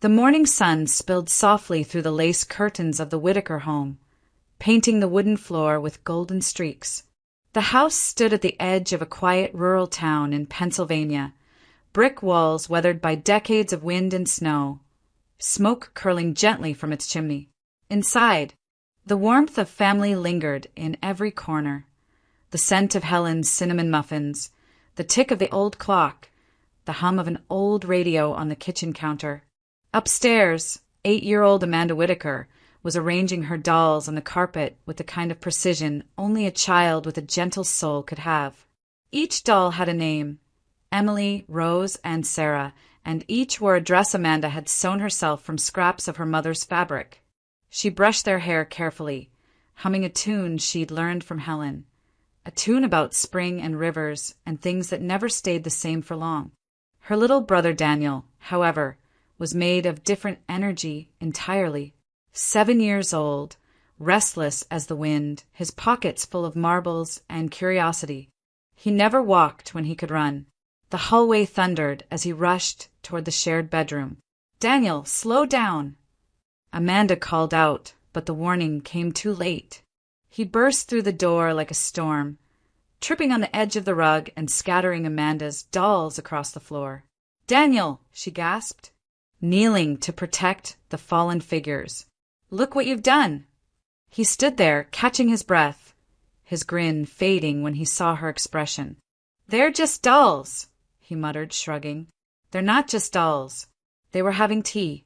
The morning sun spilled softly through the lace curtains of the Whitaker home, painting the wooden floor with golden streaks. The house stood at the edge of a quiet rural town in Pennsylvania, brick walls weathered by decades of wind and snow, smoke curling gently from its chimney. Inside, the warmth of family lingered in every corner. The scent of Helen's cinnamon muffins, the tick of the old clock, the hum of an old radio on the kitchen counter. Upstairs, 8-year-old Amanda Whitaker was arranging her dolls on the carpet with the kind of precision only a child with a gentle soul could have. Each doll had a name: Emily, Rose, and Sarah, and each wore a dress Amanda had sewn herself from scraps of her mother's fabric. She brushed their hair carefully, humming a tune she'd learned from Helen, a tune about spring and rivers and things that never stayed the same for long. Her little brother Daniel, however, was made of different energy entirely. 7 years old, restless as the wind, his pockets full of marbles and curiosity. He never walked when he could run. The hallway thundered as he rushed toward the shared bedroom. "Daniel, slow down!" Amanda called out, but the warning came too late. He burst through the door like a storm, tripping on the edge of the rug and scattering Amanda's dolls across the floor. "Daniel!" she gasped, kneeling to protect the fallen figures. "Look what you've done!" He stood there, catching his breath, his grin fading when he saw her expression. "They're just dolls," he muttered, shrugging. "They're not just dolls. They were having tea."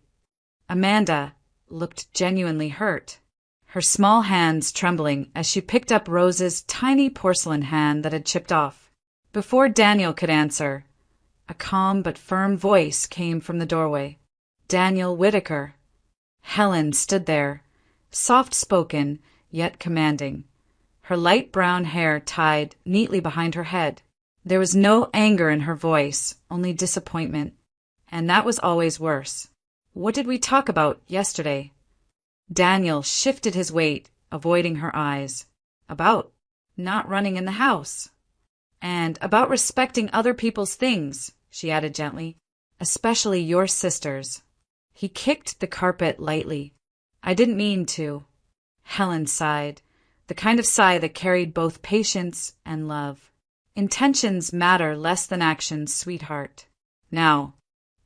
Amanda looked genuinely hurt, her small hands trembling as she picked up Rose's tiny porcelain hand that had chipped off. Before Daniel could answer, a calm but firm voice came from the doorway. "Daniel Whitaker." Helen stood there, soft-spoken yet commanding, her light brown hair tied neatly behind her head. There was no anger in her voice, only disappointment, and that was always worse. "What did we talk about yesterday?" Daniel shifted his weight, avoiding her eyes. "About not running in the house. And about respecting other people's things," she added gently, "especially your sister's." He kicked the carpet lightly. "I didn't mean to." Helen sighed, the kind of sigh that carried both patience and love. "Intentions matter less than actions, sweetheart. Now,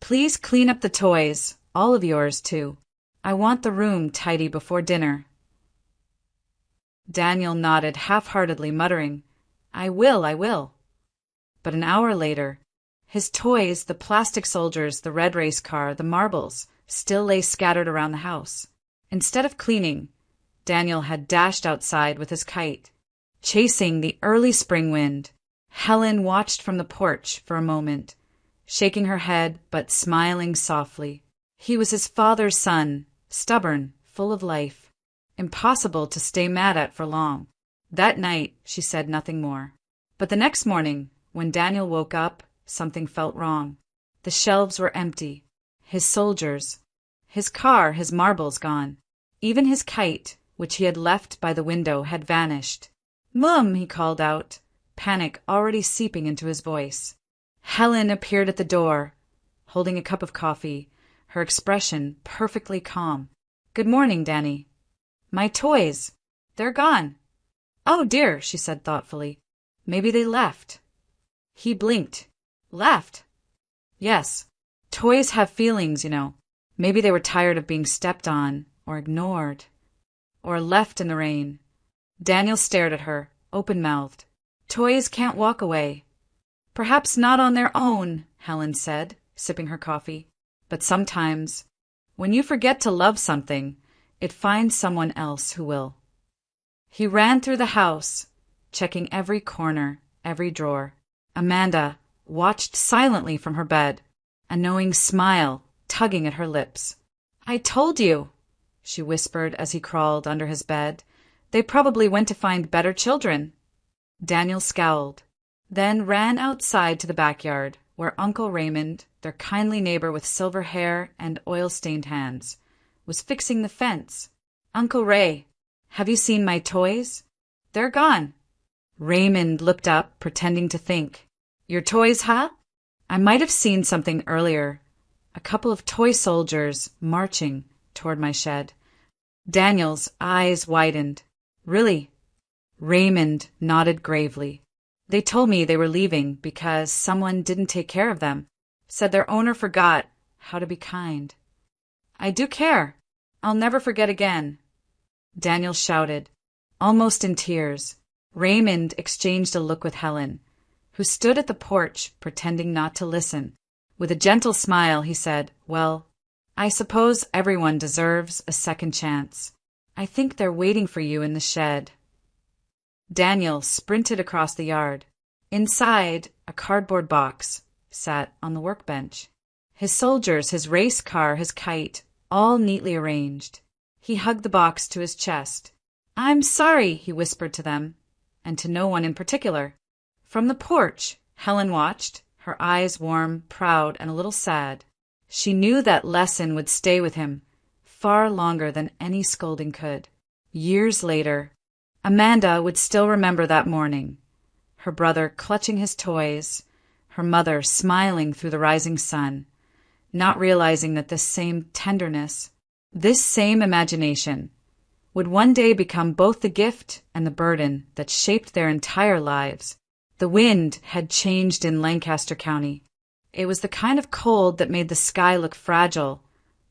please clean up the toys, all of yours, too. I want the room tidy before dinner." Daniel nodded half-heartedly, muttering, I will." But an hour later, his toys, the plastic soldiers, the red race car, the marbles, still lay scattered around the house. Instead of cleaning, Daniel had dashed outside with his kite, chasing the early spring wind. Helen watched from the porch for a moment, shaking her head but smiling softly. He was his father's son, stubborn, full of life, impossible to stay mad at for long. That night she said nothing more. But the next morning, when Daniel woke up, something felt wrong. The shelves were empty, his soldiers, his car, his marbles gone. Even his kite, which he had left by the window, had vanished. "Mum!" he called out, panic already seeping into his voice. Helen appeared at the door, holding a cup of coffee, her expression perfectly calm. "Good morning, Danny." "My toys. They're gone." "Oh, dear," she said thoughtfully. "Maybe they left." He blinked. "Left?" "Yes. Toys have feelings, you know. Maybe they were tired of being stepped on, or ignored, or left in the rain." Daniel stared at her, open-mouthed. "Toys can't walk away." "Perhaps not on their own," Helen said, sipping her coffee. "But sometimes, when you forget to love something, it finds someone else who will." He ran through the house, checking every corner, every drawer. Amanda watched silently from her bed, a knowing smile tugging at her lips. "I told you," she whispered as he crawled under his bed. "They probably went to find better children." Daniel scowled, then ran outside to the backyard, where Uncle Raymond, their kindly neighbor with silver hair and oil-stained hands, was fixing the fence. "Uncle Ray, have you seen my toys?" "They're gone." Raymond looked up, pretending to think. "Your toys, huh? I might have seen something earlier. a couple of toy soldiers marching toward my shed. Daniel's eyes widened. Really? Raymond nodded gravely. They told me they were leaving because someone didn't take care of them, said their owner forgot how to be kind. I do care. I'll never forget again. Daniel shouted, almost in tears. Raymond exchanged a look with Helen, who stood at the porch pretending not to listen. With a gentle smile, he said, well, I suppose everyone deserves a second chance. I think they're waiting for you in the shed. Daniel sprinted across the yard. Inside, a cardboard box sat on the workbench. His soldiers, his race car, his kite, all neatly arranged. He hugged the box to his chest. I'm sorry, he whispered to them, and to no one in particular. From the porch, Helen watched, her eyes warm, proud, and a little sad. She knew that lesson would stay with him far longer than any scolding could. Years later, Amanda would still remember that morning, her brother clutching his toys, her mother smiling through the rising sun, not realizing that this same tenderness, this same imagination, would one day become both the gift and the burden that shaped their entire lives. The wind had changed in Lancaster County. It was the kind of cold that made the sky look fragile,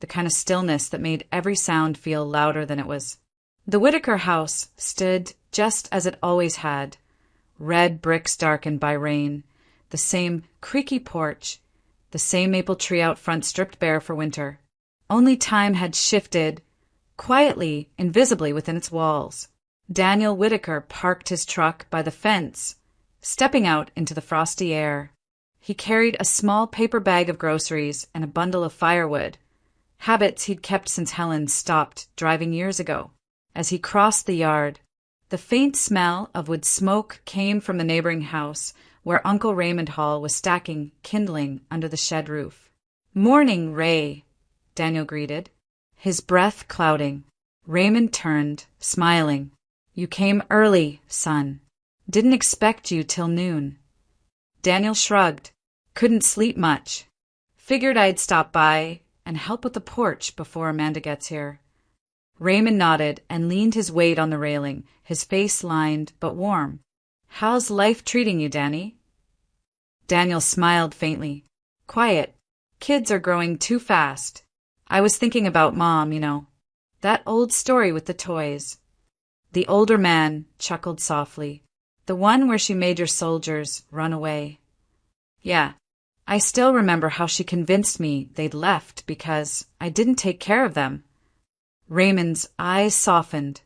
the kind of stillness that made every sound feel louder than it was. The Whitaker house stood just as it always had, red bricks darkened by rain, the same creaky porch, the same maple tree out front stripped bare for winter. Only time had shifted, quietly, invisibly within its walls. Daniel Whitaker parked his truck by the fence, stepping out into the frosty air. He carried a small paper bag of groceries and a bundle of firewood, habits he'd kept since Helen stopped driving years ago. As he crossed the yard, the faint smell of wood smoke came from the neighboring house where Uncle Raymond Hall was stacking kindling under the shed roof. Morning, Ray, Daniel greeted, his breath clouding. Raymond turned, smiling. You came early, son. Didn't expect you till noon. Daniel shrugged. Couldn't sleep much. Figured I'd stop by and help with the porch before Amanda gets here. Raymond nodded and leaned his weight on the railing, his face lined but warm. How's life treating you, Danny? Daniel smiled faintly. Quiet. Kids are growing too fast. I was thinking about Mom, you know. That old story with the toys. The older man chuckled softly. The one where she made your soldiers run away. Yeah, I still remember how she convinced me they'd left because I didn't take care of them. Raymond's eyes softened.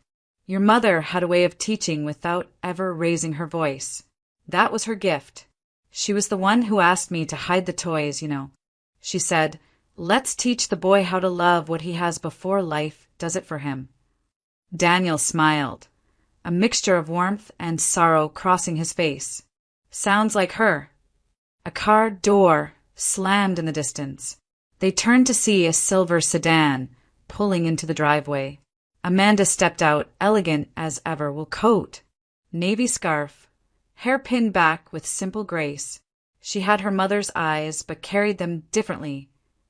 Your mother had a way of teaching without ever raising her voice. That was her gift. She was the one who asked me to hide the toys, you know. She said, let's teach the boy how to love what he has before life does it for him. Daniel smiled, a mixture of warmth and sorrow crossing his face. Sounds like her. A car door slammed in the distance. They turned to see a silver sedan pulling into the driveway. Amanda stepped out, elegant as ever, with coat, navy scarf, hair pinned back with simple grace. She had her mother's eyes, but carried them differently,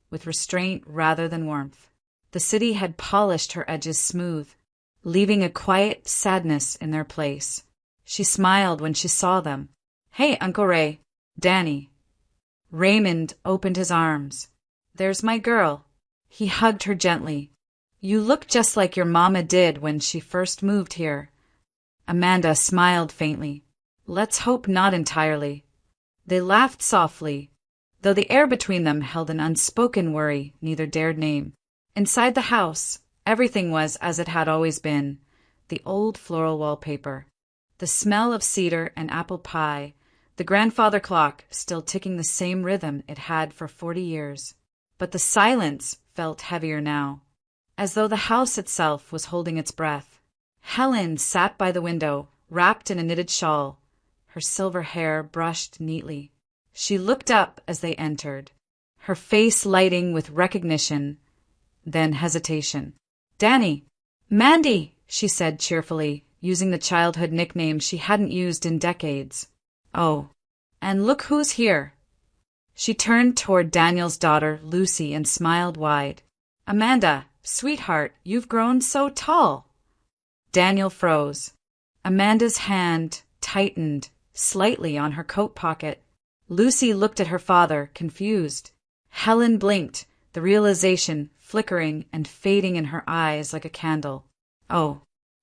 with restraint rather than warmth. The city had polished her edges smooth, leaving a quiet sadness in their place. She smiled when she saw them. Hey, Uncle Ray. Danny. Raymond opened his arms. There's my girl. He hugged her gently. You look just like your mama did when she first moved here. Amanda smiled faintly. Let's hope not entirely. They laughed softly, though the air between them held an unspoken worry neither dared name. Inside the house, everything was as it had always been, the old floral wallpaper, the smell of cedar and apple pie, the grandfather clock still ticking the same rhythm it had for 40 years. But the silence felt heavier now, as though the house itself was holding its breath. Helen sat by the window, wrapped in a knitted shawl, her silver hair brushed neatly. She looked up as they entered, her face lighting with recognition, then hesitation. Danny. Mandy, she said cheerfully, using the childhood nickname she hadn't used in decades. Oh, and look who's here. She turned toward Daniel's daughter, Lucy, and smiled wide. "Amanda, sweetheart, you've grown so tall." Daniel froze. Amanda's hand tightened slightly on her coat pocket. Lucy looked at her father, confused. Helen blinked, the realization flickering and fading in her eyes like a candle. "Oh,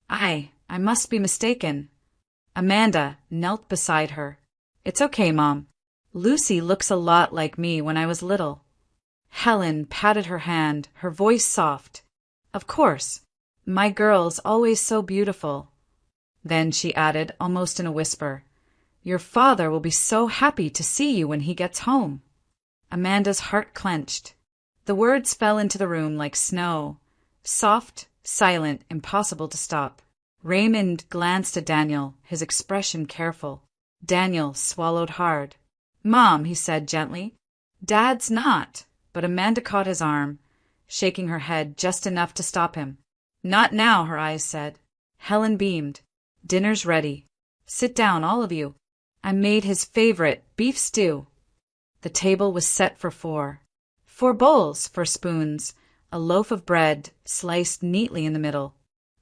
I must be mistaken." Amanda knelt beside her. "It's okay, Mom. Lucy looks a lot like me when I was little." Helen patted her hand, her voice soft. "Of course. My girl's always so beautiful." Then she added, almost in a whisper, "Your father will be so happy to see you when he gets home." Amanda's heart clenched. The words fell into the room like snow, soft, silent, impossible to stop. Raymond glanced at Daniel, his expression careful. Daniel swallowed hard. "Mom," he said gently, "Dad's not." But Amanda caught his arm, shaking her head just enough to stop him. "Not now," her eyes said. Helen beamed. "Dinner's ready. Sit down, all of you. I made his favorite, beef stew." The table was set for four. 4 bowls, 4 spoons, a loaf of bread sliced neatly in the middle.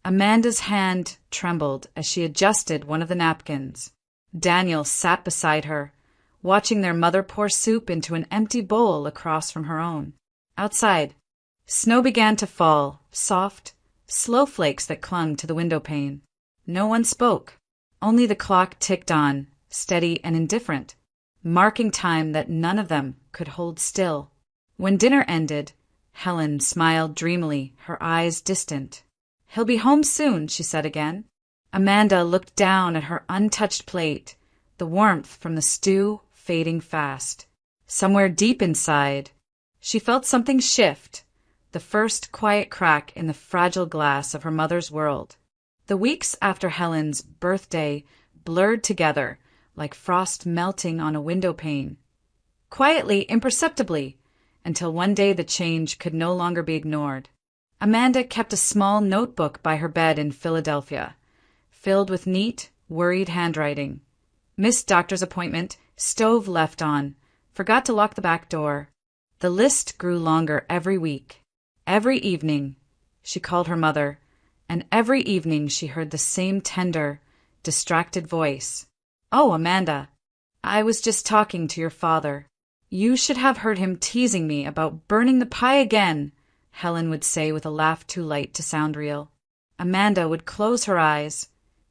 Amanda's hand trembled as she adjusted one of the napkins. Daniel sat beside her, watching their mother pour soup into an empty bowl across from her own. Outside, snow began to fall, soft, slow flakes that clung to the window pane. No one spoke. Only the clock ticked on, steady and indifferent, marking time that none of them could hold still. When dinner ended, Helen smiled dreamily, her eyes distant. "He'll be home soon," she said again. Amanda looked down at her untouched plate, the warmth from the stew fading fast. Somewhere deep inside, she felt something shift, the first quiet crack in the fragile glass of her mother's world. The weeks after Helen's birthday blurred together like frost melting on a window pane. Quietly, imperceptibly, until one day the change could no longer be ignored. Amanda kept a small notebook by her bed in Philadelphia, filled with neat, worried handwriting. Missed doctor's appointment, stove left on, forgot to lock the back door. The list grew longer every week. Every evening, she called her mother, and every evening she heard the same tender, distracted voice. "Oh, Amanda, I was just talking to your father. You should have heard him teasing me about burning the pie again," Helen would say with a laugh too light to sound real. Amanda would close her eyes,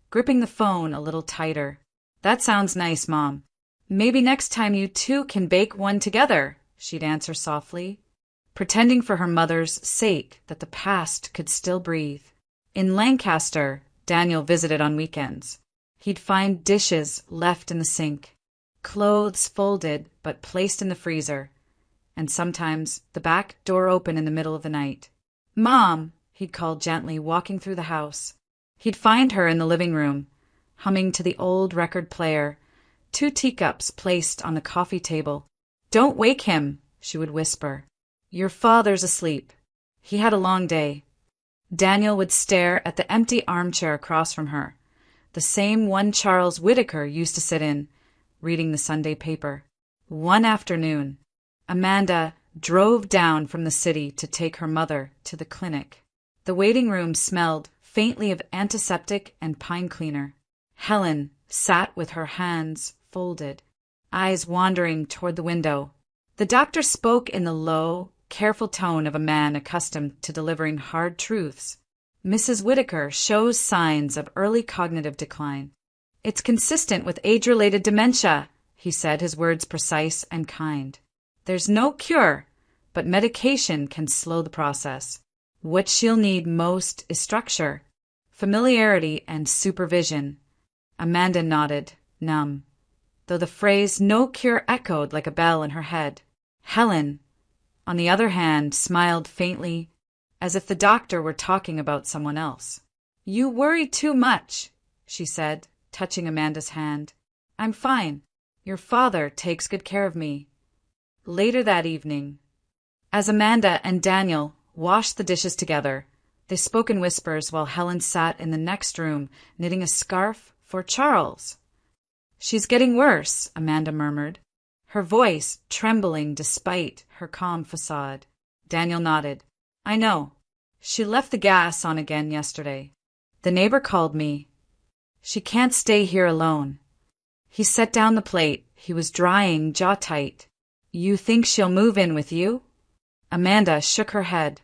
gripping the phone a little tighter. "That sounds nice, Mom. Maybe next time you two can bake one together," she'd answer softly, pretending for her mother's sake that the past could still breathe. In Lancaster, Daniel visited on weekends. He'd find dishes left in the sink, clothes folded but placed in the freezer, and sometimes the back door open in the middle of the night. "Mom," he'd call gently, walking through the house. He'd find her in the living room, humming to the old record player, 2 teacups placed on the coffee table. "Don't wake him," she would whisper. "Your father's asleep. He had a long day." Daniel would stare at the empty armchair across from her, the same one Charles Whittaker used to sit in, reading the Sunday paper. One afternoon, Amanda drove down from the city to take her mother to the clinic. The waiting room smelled faintly of antiseptic and pine cleaner. Helen sat with her hands folded, eyes wandering toward the window. The doctor spoke in the low, careful tone of a man accustomed to delivering hard truths. "Mrs. Whittaker shows signs of early cognitive decline. It's consistent with age-related dementia," he said, his words precise and kind. "There's no cure, but medication can slow the process. What she'll need most is structure, familiarity, and supervision." Amanda nodded, numb, though the phrase "no cure" echoed like a bell in her head. Helen, on the other hand, smiled faintly, as if the doctor were talking about someone else. "You worry too much," she said, touching Amanda's hand. "I'm fine. Your father takes good care of me." Later that evening, as Amanda and Daniel washed the dishes together, they spoke in whispers while Helen sat in the next room knitting a scarf for Charles. "She's getting worse," Amanda murmured. her voice trembling despite her calm facade. Daniel nodded. I know. She left the gas on again yesterday. The neighbor called me. She can't stay here alone. He set down the plate. He was drying, jaw tight. You think she'll move in with you? Amanda shook her head.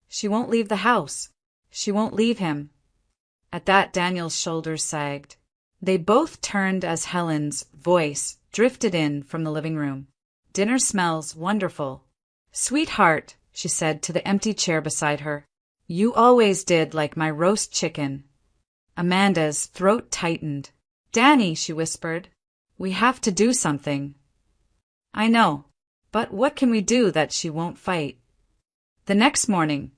She won't leave the house. She won't leave him. At that, Daniel's shoulders sagged. They both turned as Helen's voice drifted in from the living room. Dinner smells wonderful. Sweetheart, she said to the empty chair beside her. You always did like my roast chicken. Amanda's throat tightened. Danny, she whispered, we have to do something. I know, but what can we do that she won't fight? The next morning,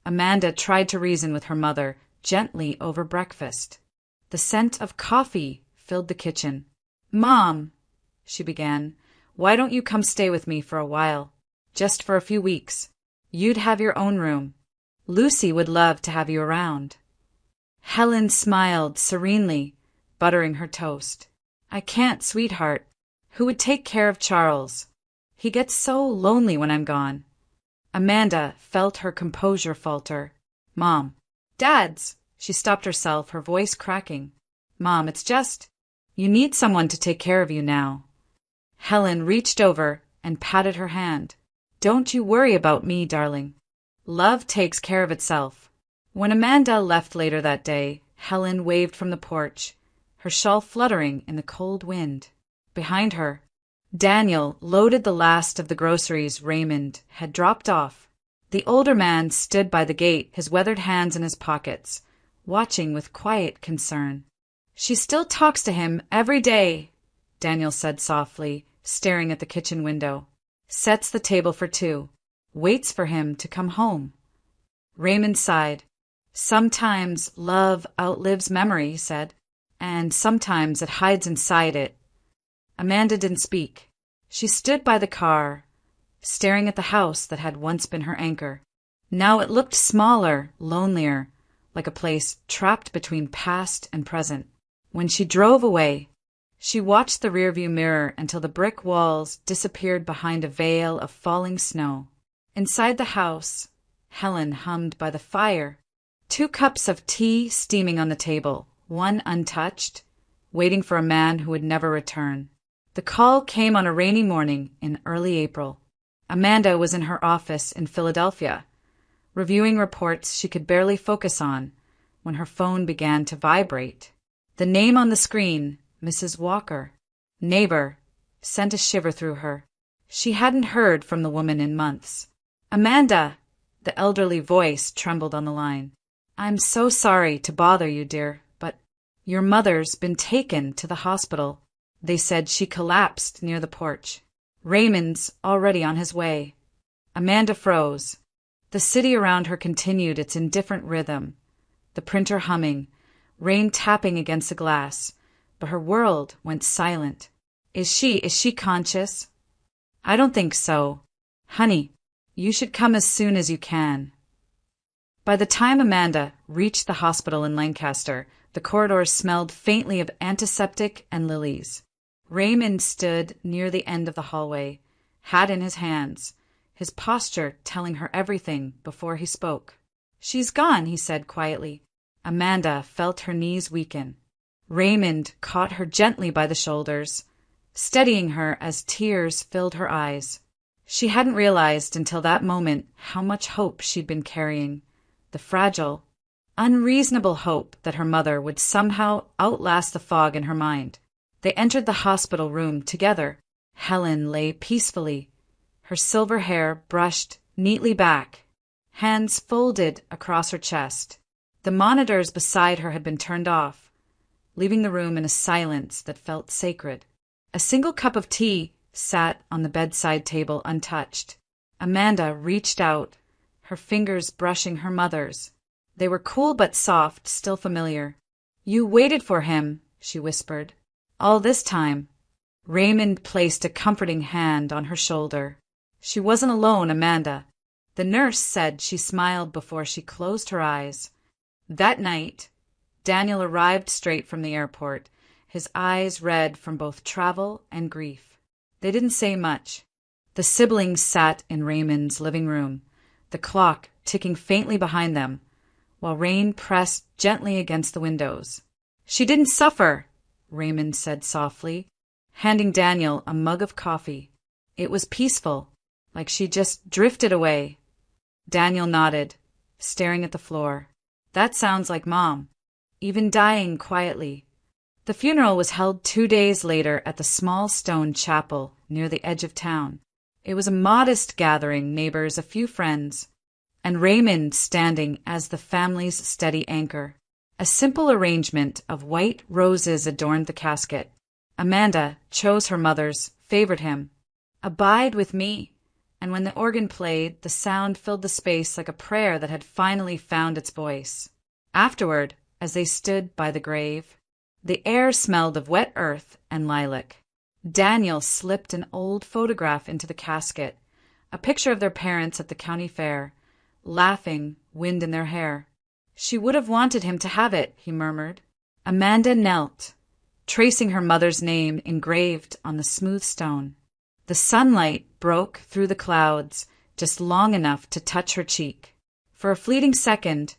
Amanda tried to reason with her mother gently over breakfast. The scent of coffee filled the kitchen. Mom, she began, why don't you come stay with me for a while? Just for a few weeks. You'd have your own room. Lucy would love to have you around. Helen smiled serenely, buttering her toast. I can't, sweetheart. Who would take care of Charles? He gets so lonely when I'm gone. Amanda felt her composure falter. Mom. Dad's. She stopped herself, her voice cracking. Mom, it's just, you need someone to take care of you now. Helen reached over and patted her hand. Don't you worry about me, darling. Love takes care of itself. When Amanda left later that day, Helen waved from the porch, her shawl fluttering in the cold wind. Behind her, Daniel loaded the last of the groceries Raymond had dropped off. The older man stood by the gate, his weathered hands in his pockets, watching with quiet concern. She still talks to him every day, Daniel said softly, staring at the kitchen window. Sets the table for two. Waits for him to come home. Raymond sighed. Sometimes love outlives memory, he said, and sometimes it hides inside it. Amanda didn't speak. She stood by the car, staring at the house that had once been her anchor. Now it looked smaller, lonelier, like a place trapped between past and present. When she drove away, she watched the rearview mirror until the brick walls disappeared behind a veil of falling snow. Inside the house, Helen hummed by the fire, 2 cups of tea steaming on the table, one untouched, waiting for a man who would never return. The call came on a rainy morning in early April. Amanda was in her office in Philadelphia, reviewing reports she could barely focus on when her phone began to vibrate. The name on the screen, Mrs. Walker, neighbor, sent a shiver through her. She hadn't heard from the woman in months. Amanda, the elderly voice trembled on the line. I'm so sorry to bother you, dear, but your mother's been taken to the hospital. They said she collapsed near the porch. Raymond's already on his way. Amanda froze. The city around her continued its indifferent rhythm, the printer humming, rain tapping against the glass, but her world went silent. Is she conscious? I don't think so. Honey, you should come as soon as you can. By the time Amanda reached the hospital in Lancaster, the corridors smelled faintly of antiseptic and lilies. Raymond stood near the end of the hallway, hat in his hands, his posture telling her everything before he spoke. She's gone, he said quietly. Amanda felt her knees weaken. Raymond caught her gently by the shoulders, steadying her as tears filled her eyes. She hadn't realized until that moment how much hope she'd been carrying, the fragile, unreasonable hope that her mother would somehow outlast the fog in her mind. They entered the hospital room together. Helen lay peacefully, her silver hair brushed neatly back, hands folded across her chest. The monitors beside her had been turned off, leaving the room in a silence that felt sacred. A single cup of tea sat on the bedside table untouched. Amanda reached out, her fingers brushing her mother's. They were cool but soft, still familiar. You waited for him, she whispered. All this time. Raymond placed a comforting hand on her shoulder. She wasn't alone, Amanda. The nurse said she smiled before she closed her eyes. That night, Daniel arrived straight from the airport, his eyes red from both travel and grief. They didn't say much. The siblings sat in Raymond's living room, the clock ticking faintly behind them, while rain pressed gently against the windows. "She didn't suffer," Raymond said softly, handing Daniel a mug of coffee. "It was peaceful, like she just drifted away." Daniel nodded, staring at the floor. "That sounds like Mom, even dying quietly." The funeral was held 2 days later at the small stone chapel near the edge of town. It was a modest gathering, neighbors, a few friends, and Raymond standing as the family's steady anchor. A simple arrangement of white roses adorned the casket. Amanda chose her mother's favorite hymn, "Abide with Me," and when the organ played, the sound filled the space like a prayer that had finally found its voice. Afterward, as they stood by the grave, the air smelled of wet earth and lilac. Daniel slipped an old photograph into the casket, a picture of their parents at the county fair, laughing, wind in their hair. "She would have wanted him to have it," he murmured. Amanda knelt, tracing her mother's name engraved on the smooth stone. The sunlight broke through the clouds just long enough to touch her cheek. For a fleeting second,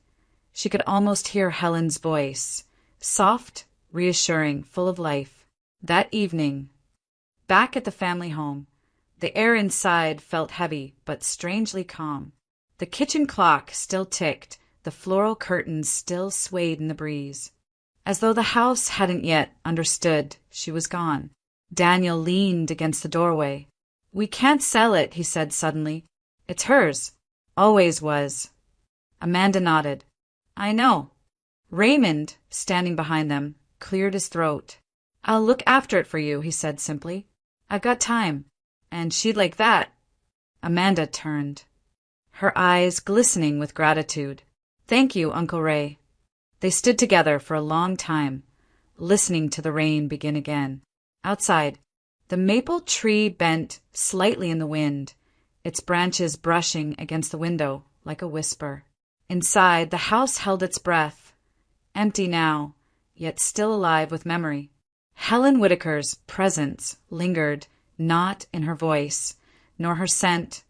she could almost hear Helen's voice, soft, reassuring, full of life. That evening, back at the family home, the air inside felt heavy but strangely calm. The kitchen clock still ticked, the floral curtains still swayed in the breeze. As though the house hadn't yet understood she was gone. Daniel leaned against the doorway. "We can't sell it," he said suddenly. "It's hers. Always was." Amanda nodded. "I know." Raymond, standing behind them, cleared his throat. "I'll look after it for you," he said simply. "I've got time. And she'd like that." Amanda turned, her eyes glistening with gratitude. "Thank you, Uncle Ray." They stood together for a long time, listening to the rain begin again. Outside, the maple tree bent slightly in the wind, its branches brushing against the window like a whisper. Inside, the house held its breath, empty now, yet still alive with memory. Helen Whitaker's presence lingered not in her voice, nor her scent,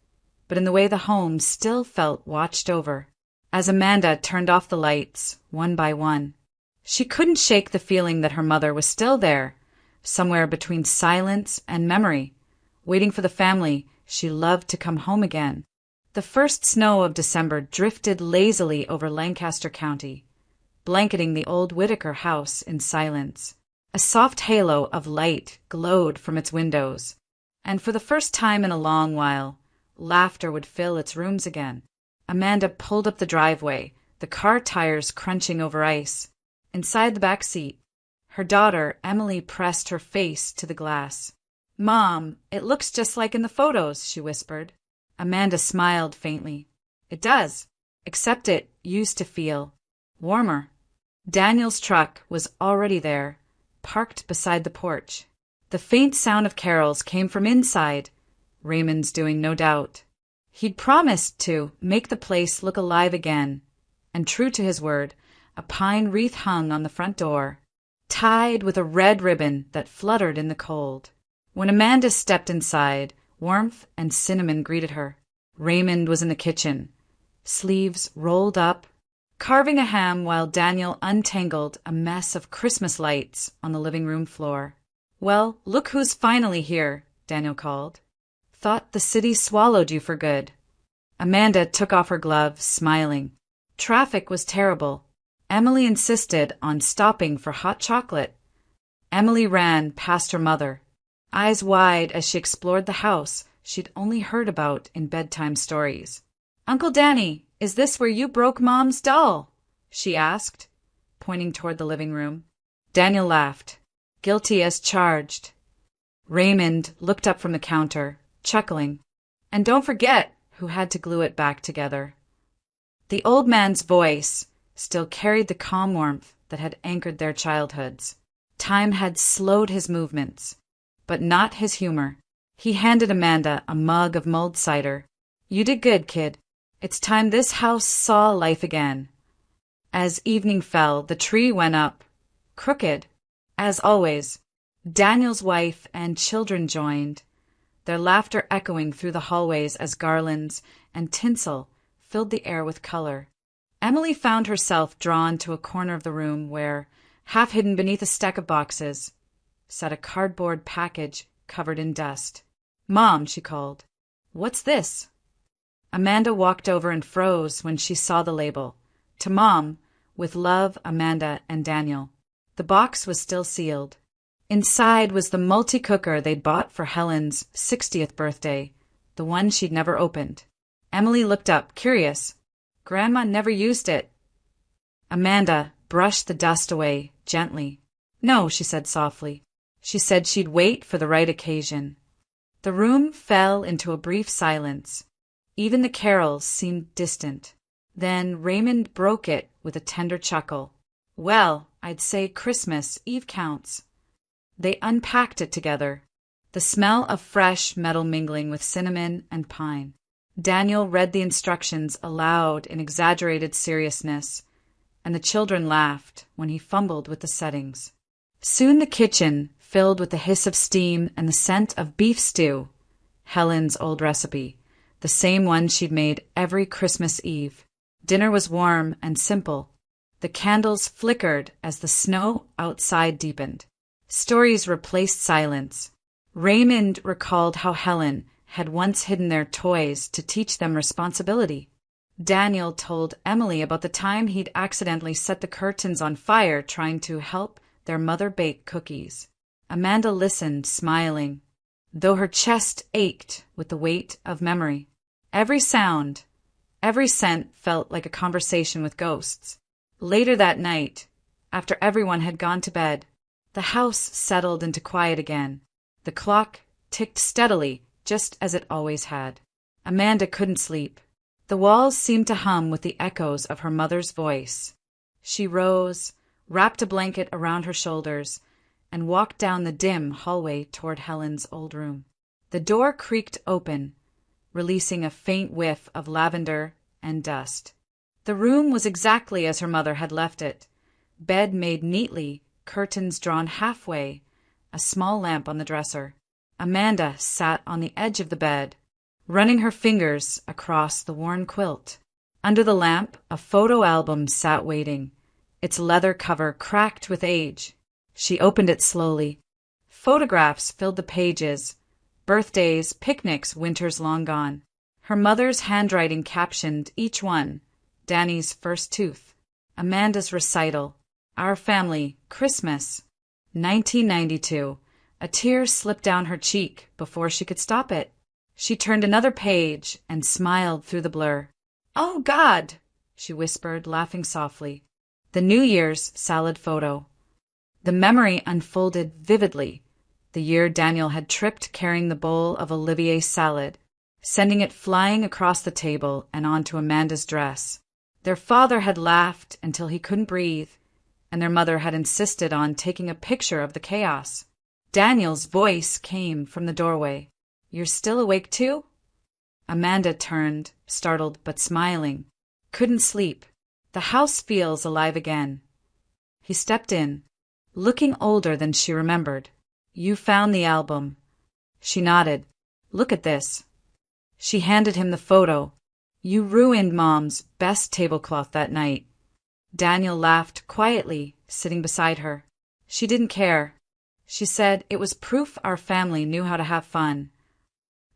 but in the way the home still felt watched over. As Amanda turned off the lights, one by one, she couldn't shake the feeling that her mother was still there, somewhere between silence and memory, waiting for the family she loved to come home again. The first snow of December drifted lazily over Lancaster County, blanketing the old Whitaker house in silence. A soft halo of light glowed from its windows, and for the first time in a long while, laughter would fill its rooms again. Amanda pulled up the driveway, the car tires crunching over ice. Inside the back seat, her daughter, Emily, pressed her face to the glass. "Mom, it looks just like in the photos," she whispered. Amanda smiled faintly. "It does, except it used to feel warmer." Daniel's truck was already there, parked beside the porch. The faint sound of carols came from inside, Raymond's doing, no doubt. He'd promised to make the place look alive again, and true to his word, a pine wreath hung on the front door, tied with a red ribbon that fluttered in the cold. When Amanda stepped inside, warmth and cinnamon greeted her. Raymond was in the kitchen, sleeves rolled up, carving a ham while Daniel untangled a mess of Christmas lights on the living room floor. "Well, look who's finally here," Daniel called. "Thought the city swallowed you for good." Amanda took off her gloves, smiling. Traffic was terrible. Emily insisted on stopping for hot chocolate. Emily ran past her mother, eyes wide as she explored the house she'd only heard about in bedtime stories. "Uncle Danny, is this where you broke Mom's doll?" she asked, pointing toward the living room. Daniel laughed, guilty as charged. Raymond looked up from the counter, chuckling. "And don't forget who had to glue it back together." The old man's voice still carried the calm warmth that had anchored their childhoods. Time had slowed his movements, but not his humor. He handed Amanda a mug of mulled cider. "You did good, kid. It's time this house saw life again." As evening fell, the tree went up, crooked. As always, Daniel's wife and children joined, their laughter echoing through the hallways as garlands and tinsel filled the air with color. Emily found herself drawn to a corner of the room where, half hidden beneath a stack of boxes, sat a cardboard package covered in dust. "Mom," she called. "What's this?" Amanda walked over and froze when she saw the label. "To Mom, with love, Amanda and Daniel." The box was still sealed. Inside was the multi-cooker they'd bought for Helen's 60th birthday, the one she'd never opened. Emily looked up, curious. "Grandma never used it." Amanda brushed the dust away, gently. "No," she said softly. She said she'd wait for the right occasion. The room fell into a brief silence. Even the carols seemed distant. Then Raymond broke it with a tender chuckle. "Well, I'd say Christmas Eve counts." They unpacked it together, the smell of fresh metal mingling with cinnamon and pine. Daniel read the instructions aloud in exaggerated seriousness, and the children laughed when he fumbled with the settings. Soon the kitchen filled with the hiss of steam and the scent of beef stew, Helen's old recipe, the same one she'd made every Christmas Eve. Dinner was warm and simple. The candles flickered as the snow outside deepened. Stories replaced silence. Raymond recalled how Helen had once hidden their toys to teach them responsibility. Daniel told Emily about the time he'd accidentally set the curtains on fire trying to help their mother bake cookies. Amanda listened, smiling, though her chest ached with the weight of memory. Every sound, every scent felt like a conversation with ghosts. Later that night, after everyone had gone to bed, the house settled into quiet again. The clock ticked steadily, just as it always had. Amanda couldn't sleep. The walls seemed to hum with the echoes of her mother's voice. She rose, wrapped a blanket around her shoulders, and walked down the dim hallway toward Helen's old room. The door creaked open, releasing a faint whiff of lavender and dust. The room was exactly as her mother had left it. Bed made neatly, curtains drawn halfway, a small lamp on the dresser. Amanda sat on the edge of the bed, running her fingers across the worn quilt. Under the lamp, a photo album sat waiting, its leather cover cracked with age. She opened it slowly. Photographs filled the pages. Birthdays, picnics, winters long gone. Her mother's handwriting captioned each one. Danny's first tooth. Amanda's recital. Our family, Christmas. 1992. A tear slipped down her cheek before she could stop it. She turned another page and smiled through the blur. "Oh, God," she whispered, laughing softly. The New Year's salad photo. The memory unfolded vividly. The year Daniel had tripped carrying the bowl of Olivier salad, sending it flying across the table and onto Amanda's dress. Their father had laughed until he couldn't breathe, and their mother had insisted on taking a picture of the chaos. Daniel's voice came from the doorway. "You're still awake too?" Amanda turned, startled but smiling. "Couldn't sleep. The house feels alive again." He stepped in, looking older than she remembered. "You found the album." She nodded. "Look at this." She handed him the photo. "You ruined Mom's best tablecloth that night." Daniel laughed quietly, sitting beside her. She didn't care. She said it was proof our family knew how to have fun.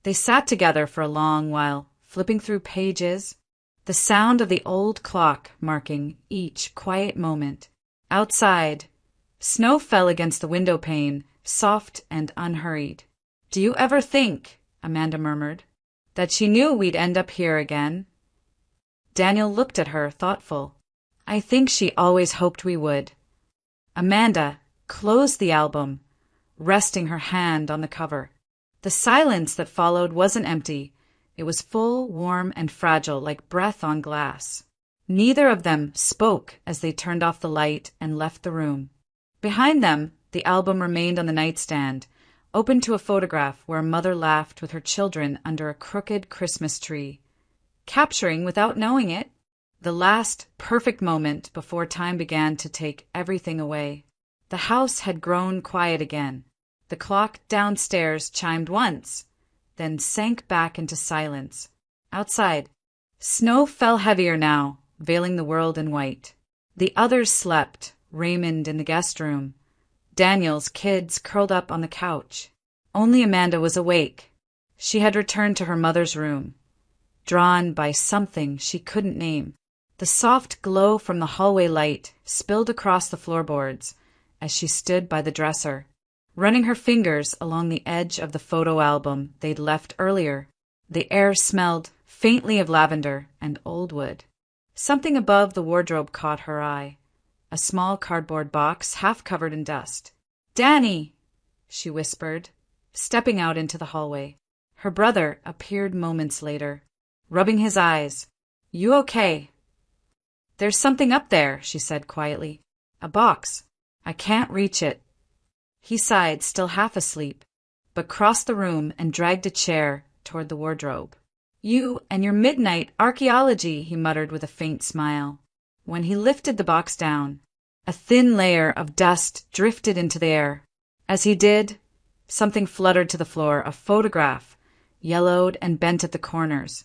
They sat together for a long while, flipping through pages, the sound of the old clock marking each quiet moment. Outside, snow fell against the window pane, soft and unhurried. "Do you ever think," Amanda murmured, "that she knew we'd end up here again?" Daniel looked at her, thoughtful. "I think she always hoped we would." Amanda closed the album, resting her hand on the cover. The silence that followed wasn't empty. It was full, warm, and fragile, like breath on glass. Neither of them spoke as they turned off the light and left the room. Behind them, the album remained on the nightstand, open to a photograph where a mother laughed with her children under a crooked Christmas tree, capturing, without knowing it, the last perfect moment before time began to take everything away. The house had grown quiet again. The clock downstairs chimed once, then sank back into silence. Outside, snow fell heavier now, veiling the world in white. The others slept, Raymond in the guest room, Daniel's kids curled up on the couch. Only Amanda was awake. She had returned to her mother's room, drawn by something she couldn't name. The soft glow from the hallway light spilled across the floorboards as she stood by the dresser, running her fingers along the edge of the photo album they'd left earlier. The air smelled faintly of lavender and old wood. Something above the wardrobe caught her eye. A small cardboard box half covered in dust. "Danny!" she whispered, stepping out into the hallway. Her brother appeared moments later, rubbing his eyes. "You okay?" "There's something up there," she said quietly. "A box. I can't reach it." He sighed, still half asleep, but crossed the room and dragged a chair toward the wardrobe. "You and your midnight archaeology," he muttered with a faint smile. When he lifted the box down, a thin layer of dust drifted into the air. As he did, something fluttered to the floor, a photograph, yellowed and bent at the corners.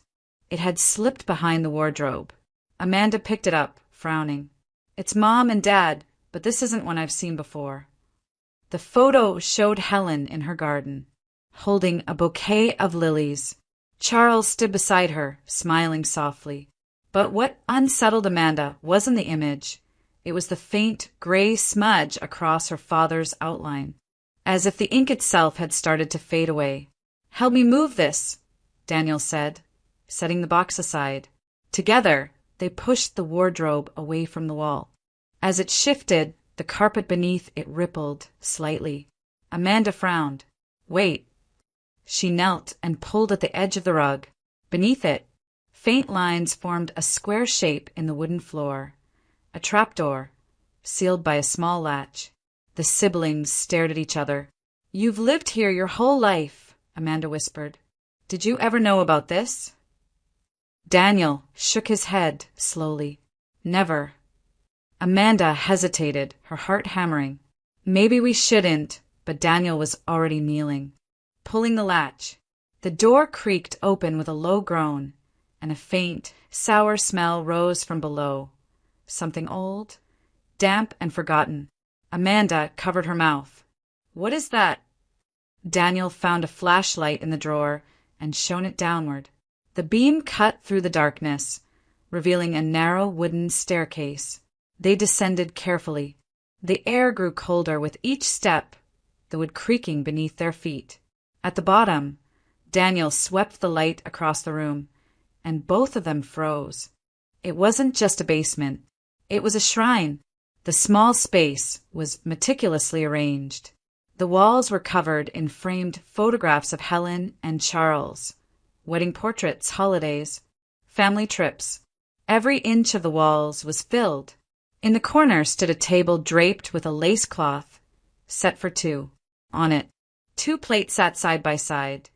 It had slipped behind the wardrobe. Amanda picked it up, frowning. "It's Mom and Dad, but this isn't one I've seen before." The photo showed Helen in her garden, holding a bouquet of lilies. Charles stood beside her, smiling softly. But what unsettled Amanda wasn't the image. It was the faint gray smudge across her father's outline, as if the ink itself had started to fade away. "Help me move this," Daniel said, setting the box aside. Together, they pushed the wardrobe away from the wall. As it shifted, the carpet beneath it rippled slightly. Amanda frowned. "Wait." She knelt and pulled at the edge of the rug. Beneath it, faint lines formed a square shape in the wooden floor. A trapdoor, sealed by a small latch. The siblings stared at each other. "You've lived here your whole life," Amanda whispered. "Did you ever know about this?" Daniel shook his head slowly. "Never." Amanda hesitated, her heart hammering. Maybe we shouldn't, but Daniel was already kneeling, pulling the latch. The door creaked open with a low groan, and a faint, sour smell rose from below. Something old, damp, and forgotten. Amanda covered her mouth. "What is that?" Daniel found a flashlight in the drawer and shone it downward. The beam cut through the darkness, revealing a narrow wooden staircase. They descended carefully. The air grew colder with each step, the wood creaking beneath their feet. At the bottom, Daniel swept the light across the room, and both of them froze. It wasn't just a basement. It was a shrine. The small space was meticulously arranged. The walls were covered in framed photographs of Helen and Charles, wedding portraits, holidays, family trips. Every inch of the walls was filled. In the corner stood a table draped with a lace cloth, set for two. On it, 2 plates sat side by side,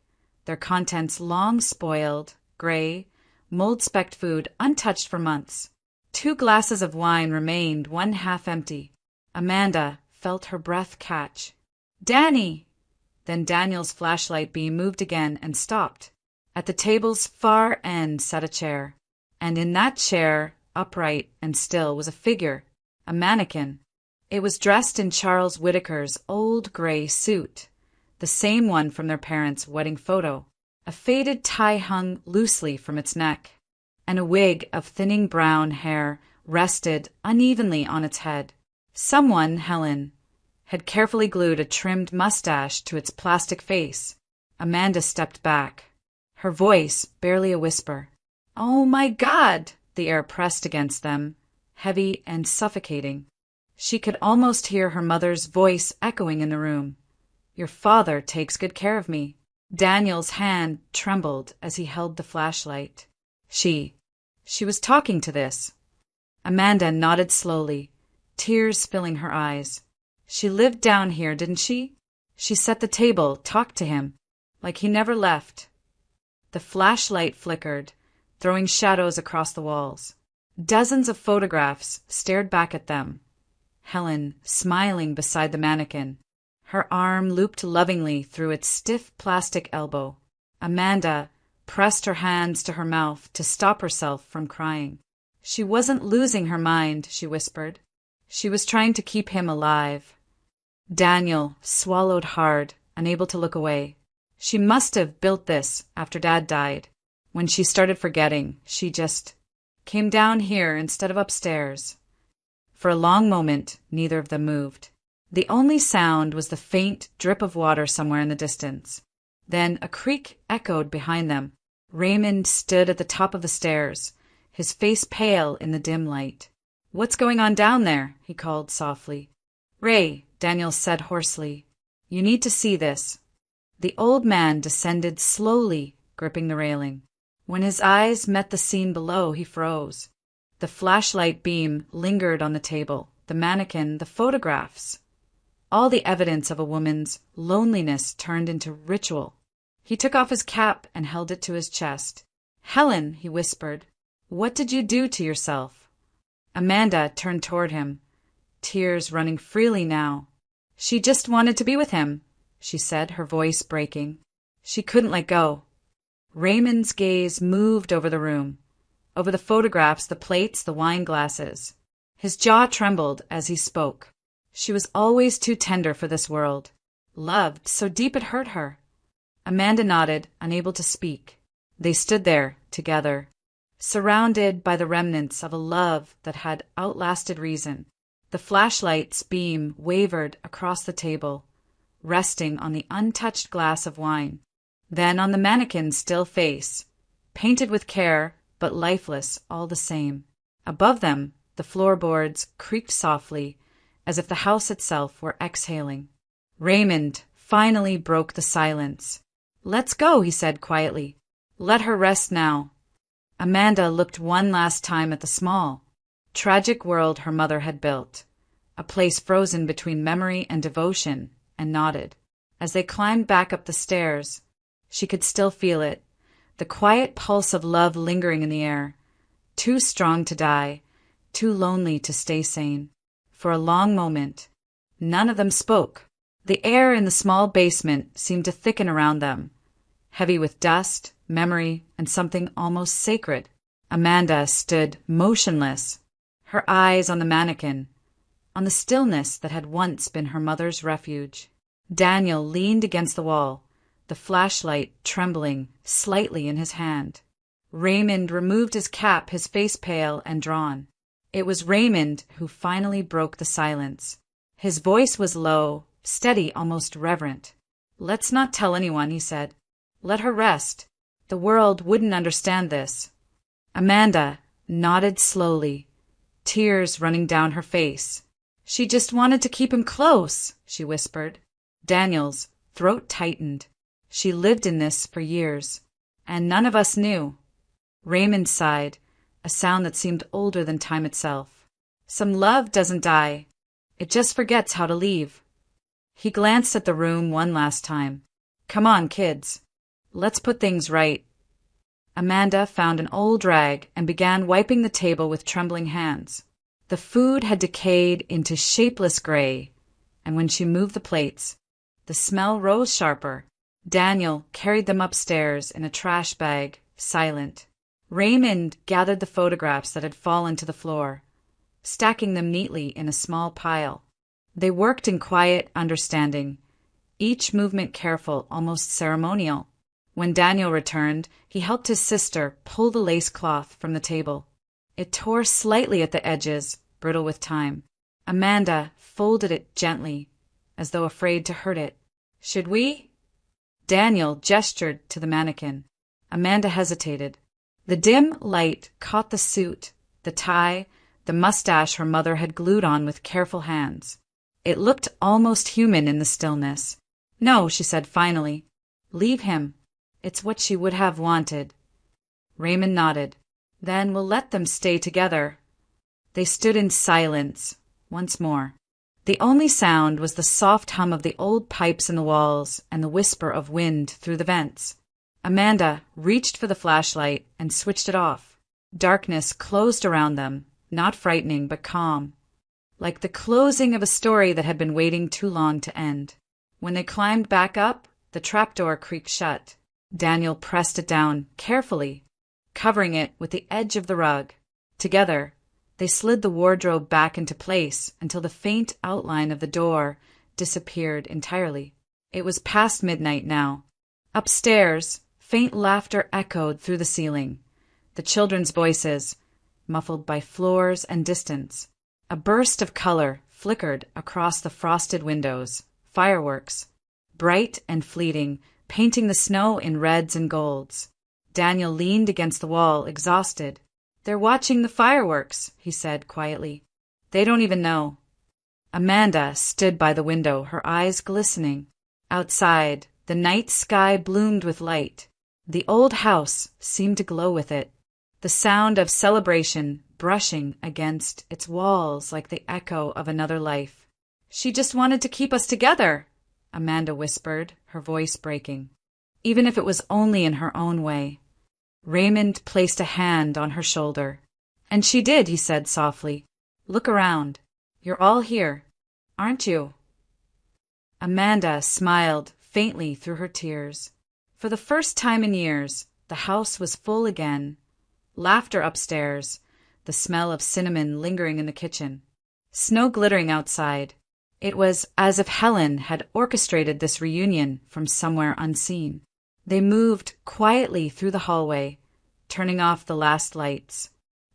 their contents long spoiled, gray, mold-specked food untouched for months. 2 glasses of wine remained, one half empty. Amanda felt her breath catch. "Danny!" Then Daniel's flashlight beam moved again and stopped. At the table's far end sat a chair, and in that chair, upright and still, was a figure, a mannequin. It was dressed in Charles Whittaker's old gray suit, the same one from their parents' wedding photo. A faded tie hung loosely from its neck, and a wig of thinning brown hair rested unevenly on its head. Someone, Helen, had carefully glued a trimmed mustache to its plastic face. Amanda stepped back, her voice barely a whisper. "Oh my God!" The air pressed against them, heavy and suffocating. She could almost hear her mother's voice echoing in the room. "Your father takes good care of me." Daniel's hand trembled as he held the flashlight. She was talking to this. Amanda nodded slowly, tears filling her eyes. "She lived down here, didn't she? She set the table, talked to him, like he never left." The flashlight flickered, throwing shadows across the walls. Dozens of photographs stared back at them. Helen smiling beside the mannequin, her arm looped lovingly through its stiff plastic elbow. Amanda pressed her hands to her mouth to stop herself from crying. She wasn't losing her mind, she whispered. She was trying to keep him alive. Daniel swallowed hard, unable to look away. She must have built this after Dad died. When she started forgetting, she just came down here instead of upstairs. For a long moment, neither of them moved. The only sound was the faint drip of water somewhere in the distance. Then a creak echoed behind them. Raymond stood at the top of the stairs, his face pale in the dim light. "What's going on down there?" he called softly. "Ray," Daniel said hoarsely, "you need to see this." The old man descended slowly, gripping the railing. When his eyes met the scene below, he froze. The flashlight beam lingered on the table, the mannequin, the photographs. All the evidence of a woman's loneliness turned into ritual. He took off his cap and held it to his chest. "Helen," he whispered, "what did you do to yourself?" Amanda turned toward him, tears running freely now. "She just wanted to be with him," she said, her voice breaking. She couldn't let go. Raymond's gaze moved over the room, over the photographs, the plates, the wine glasses. His jaw trembled as he spoke. She was always too tender for this world, loved so deep it hurt her. Amanda nodded, unable to speak. They stood there, together, surrounded by the remnants of a love that had outlasted reason. The flashlight's beam wavered across the table, resting on the untouched glass of wine, then on the mannequin's still face, painted with care, but lifeless all the same. Above them, the floorboards creaked softly, as if the house itself were exhaling. Raymond finally broke the silence. "Let's go," he said quietly. "Let her rest now." Amanda looked one last time at the small, tragic world her mother had built, a place frozen between memory and devotion, and nodded. As they climbed back up the stairs, she could still feel it, the quiet pulse of love lingering in the air, too strong to die, too lonely to stay sane. For a long moment, none of them spoke. The air in the small basement seemed to thicken around them, heavy with dust, memory, and something almost sacred. Amanda stood motionless, her eyes on the mannequin, on the stillness that had once been her mother's refuge. Daniel leaned against the wall, the flashlight trembling slightly in his hand. Raymond removed his cap, his face pale and drawn. It was Raymond who finally broke the silence. His voice was low, steady, almost reverent. "Let's not tell anyone," he said. "Let her rest. The world wouldn't understand this." Amanda nodded slowly, tears running down her face. "She just wanted to keep him close," she whispered. Daniel's throat tightened. "She lived in this for years, and none of us knew." Raymond sighed, a sound that seemed older than time itself. "Some love doesn't die. It just forgets how to leave." He glanced at the room one last time. "Come on, kids. Let's put things right." Amanda found an old rag and began wiping the table with trembling hands. The food had decayed into shapeless gray, and when she moved the plates, the smell rose sharper. Daniel carried them upstairs in a trash bag, silent. Raymond gathered the photographs that had fallen to the floor, stacking them neatly in a small pile. They worked in quiet understanding, each movement careful, almost ceremonial. When Daniel returned, he helped his sister pull the lace cloth from the table. It tore slightly at the edges, brittle with time. Amanda folded it gently, as though afraid to hurt it. "Should we?" Daniel gestured to the mannequin. Amanda hesitated. The dim light caught the suit, the tie, the mustache her mother had glued on with careful hands. It looked almost human in the stillness. "No," she said finally. "Leave him. It's what she would have wanted." Raymond nodded. "Then we'll let them stay together." They stood in silence once more. The only sound was the soft hum of the old pipes in the walls and the whisper of wind through the vents. Amanda reached for the flashlight and switched it off. Darkness closed around them, not frightening but calm, like the closing of a story that had been waiting too long to end. When they climbed back up, the trapdoor creaked shut. Daniel pressed it down carefully, covering it with the edge of the rug. Together, they slid the wardrobe back into place until the faint outline of the door disappeared entirely. It was past midnight now. Upstairs, faint laughter echoed through the ceiling. The children's voices, muffled by floors and distance. A burst of color flickered across the frosted windows. Fireworks, bright and fleeting, painting the snow in reds and golds. Daniel leaned against the wall, exhausted. "They're watching the fireworks," he said quietly. "They don't even know." Amanda stood by the window, her eyes glistening. Outside, the night sky bloomed with light. The old house seemed to glow with it, the sound of celebration brushing against its walls like the echo of another life. "She just wanted to keep us together," Amanda whispered, her voice breaking. Even if it was only in her own way. Raymond placed a hand on her shoulder. "And she did," he said softly. "Look around. You're all here, aren't you?" Amanda smiled faintly through her tears. For the first time in years, the house was full again. Laughter upstairs, the smell of cinnamon lingering in the kitchen, snow glittering outside. It was as if Helen had orchestrated this reunion from somewhere unseen. They moved quietly through the hallway, turning off the last lights.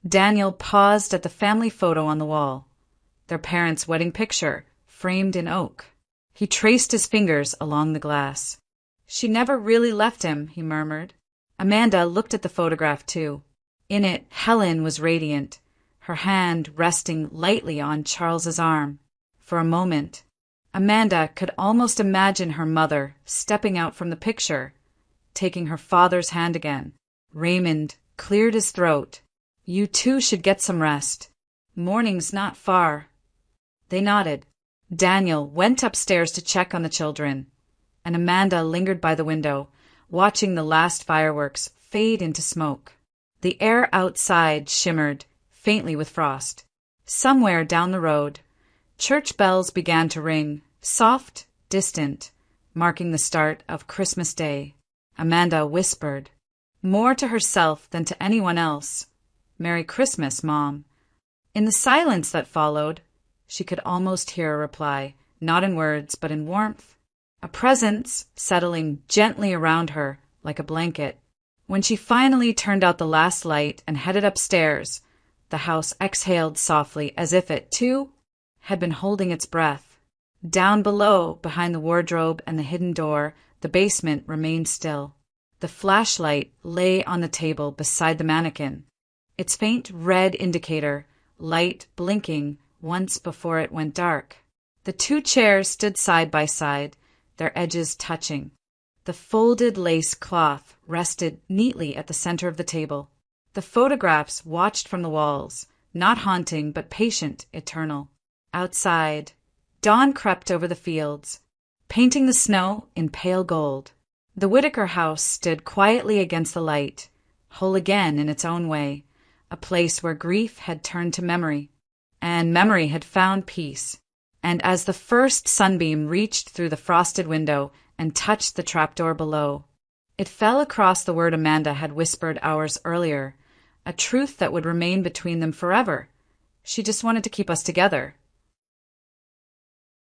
Daniel paused at the family photo on the wall, their parents' wedding picture, framed in oak. He traced his fingers along the glass. "She never really left him," he murmured. Amanda looked at the photograph too. In it, Helen was radiant, her hand resting lightly on Charles's arm. For a moment, Amanda could almost imagine her mother stepping out from the picture, taking her father's hand again. Raymond cleared his throat. "You two should get some rest. Morning's not far." They nodded. Daniel went upstairs to check on the children, and Amanda lingered by the window, watching the last fireworks fade into smoke. The air outside shimmered faintly with frost. Somewhere down the road, church bells began to ring, soft, distant, marking the start of Christmas Day. Amanda whispered, more to herself than to anyone else, "Merry Christmas, Mom." In the silence that followed, she could almost hear a reply, not in words, but in warmth, a presence settling gently around her like a blanket. When she finally turned out the last light and headed upstairs, the house exhaled softly as if it, too, had been holding its breath. Down below, behind the wardrobe and the hidden door, the basement remained still. The flashlight lay on the table beside the mannequin, its faint red indicator, light blinking once before it went dark. The two chairs stood side by side, their edges touching. The folded lace cloth rested neatly at the center of the table. The photographs watched from the walls, not haunting but patient, eternal. Outside, dawn crept over the fields, painting the snow in pale gold. The Whitaker house stood quietly against the light, whole again in its own way, a place where grief had turned to memory, and memory had found peace. And as the first sunbeam reached through the frosted window and touched the trapdoor below, it fell across the word Amanda had whispered hours earlier, a truth that would remain between them forever. "She just wanted to keep us together."